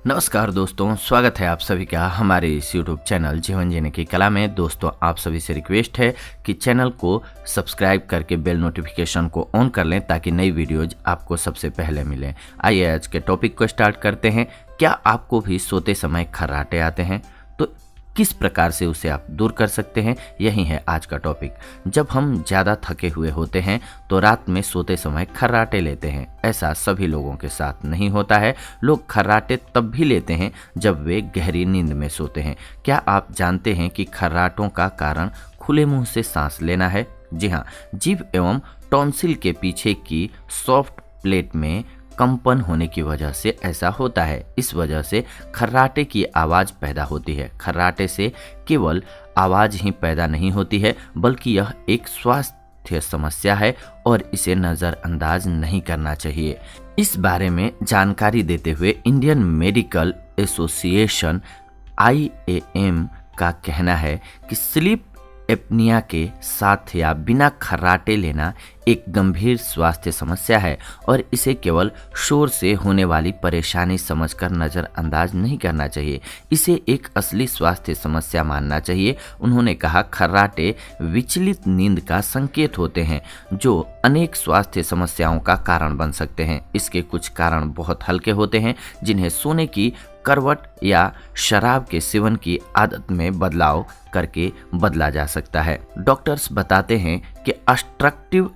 नमस्कार दोस्तों, स्वागत है आप सभी का हमारे इस YouTube चैनल जीवन जीने की कला में। दोस्तों, आप सभी से रिक्वेस्ट है कि चैनल को सब्सक्राइब करके बेल नोटिफिकेशन को ऑन कर लें ताकि नई वीडियोज आपको सबसे पहले मिलें। आइए आज के टॉपिक को स्टार्ट करते हैं। क्या आपको भी सोते समय खर्राटे आते हैं? तो किस प्रकार से उसे आप दूर कर सकते हैं, यही है आज का टॉपिक। जब हम ज़्यादा थके हुए होते हैं तो रात में सोते समय खर्राटे लेते हैं। ऐसा सभी लोगों के साथ नहीं होता है। लोग खर्राटे तब भी लेते हैं जब वे गहरी नींद में सोते हैं। क्या आप जानते हैं कि खर्राटों का कारण खुले मुंह से सांस लेना है? जी हाँ, जीभ एवं टॉन्सिल के पीछे की सॉफ्ट प्लेट में कंपन होने की वजह से ऐसा होता है। इस वजह से खर्राटे की आवाज़ पैदा होती है। खर्राटे से केवल आवाज़ ही पैदा नहीं होती है, बल्कि यह एक स्वास्थ्य समस्या है और इसे नज़रअंदाज नहीं करना चाहिए। इस बारे में जानकारी देते हुए इंडियन मेडिकल एसोसिएशन IAM का कहना है कि स्लीप एपनिया के साथ या बिना खर्राटे लेना एक गंभीर स्वास्थ्य समस्या है और इसे केवल शोर से होने वाली परेशानी समझकर नज़रअंदाज नहीं करना चाहिए। इसे एक असली स्वास्थ्य समस्या मानना चाहिए। उन्होंने कहा, खर्राटे विचलित नींद का संकेत होते हैं जो अनेक स्वास्थ्य समस्याओं का कारण बन सकते हैं। इसके कुछ कारण बहुत हल्के होते हैं, जिन्हें सोने की करवट या शराब के सेवन की आदत में बदलाव करके बदला जा सकता है। डॉक्टर्स बताते हैं कि ऑब्स्ट्रक्टिव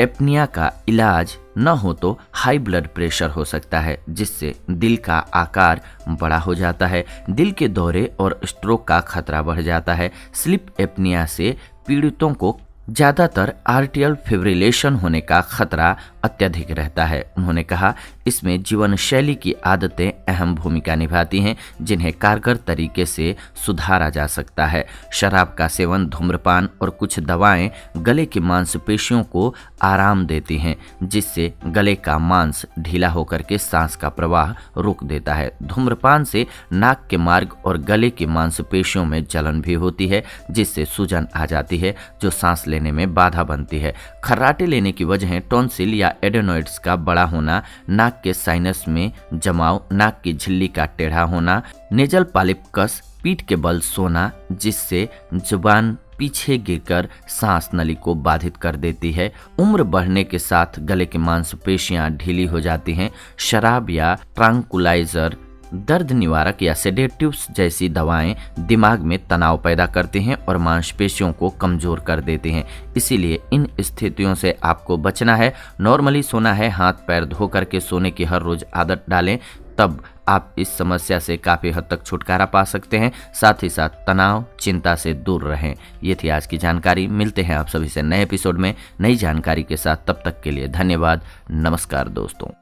एपनिया का इलाज न हो तो हाई ब्लड प्रेशर हो सकता है, जिससे दिल का आकार बड़ा हो जाता है, दिल के दौरे और स्ट्रोक का खतरा बढ़ जाता है। स्लीप एपनिया से पीड़ितों को ज़्यादातर आर्टियल फिब्रिलेशन होने का खतरा अत्यधिक रहता है। उन्होंने कहा, इसमें जीवन शैली की आदतें अहम भूमिका निभाती हैं, जिन्हें कारगर तरीके से सुधारा जा सकता है। शराब का सेवन, धूम्रपान और कुछ दवाएं गले की मांसपेशियों को आराम देती हैं, जिससे गले का मांस ढीला होकर के सांस का प्रवाह रोक देता है। धूम्रपान से नाक के मार्ग और गले की मांसपेशियों में जलन भी होती है, जिससे सूजन आ जाती है जो सांस लेने में बाधा बनती है। खर्राटे लेने की वजह टॉन्सिल या एडेनोइड्स का बड़ा होना, नाक के साइनस में जमाव, नाक की झिल्ली का टेढ़ा होना, नेजल पॉलिपकस, पीठ के बल सोना जिससे जुबान पीछे गिरकर सांस नली को बाधित कर देती है। उम्र बढ़ने के साथ गले की मांसपेशियां ढीली हो जाती हैं। शराब या ट्रांकुलाइजर, दर्द निवारक या सेडेटिव्स जैसी दवाएं दिमाग में तनाव पैदा करती हैं और मांसपेशियों को कमजोर कर देती हैं। इसीलिए इन स्थितियों से आपको बचना है। नॉर्मली सोना है, हाथ पैर धो करके सोने की हर रोज आदत डालें, तब आप इस समस्या से काफ़ी हद तक छुटकारा पा सकते हैं। साथ ही साथ तनाव, चिंता से दूर रहें। ये थी आज की जानकारी। मिलते हैं आप सभी से नए एपिसोड में नई जानकारी के साथ। तब तक के लिए धन्यवाद। नमस्कार दोस्तों।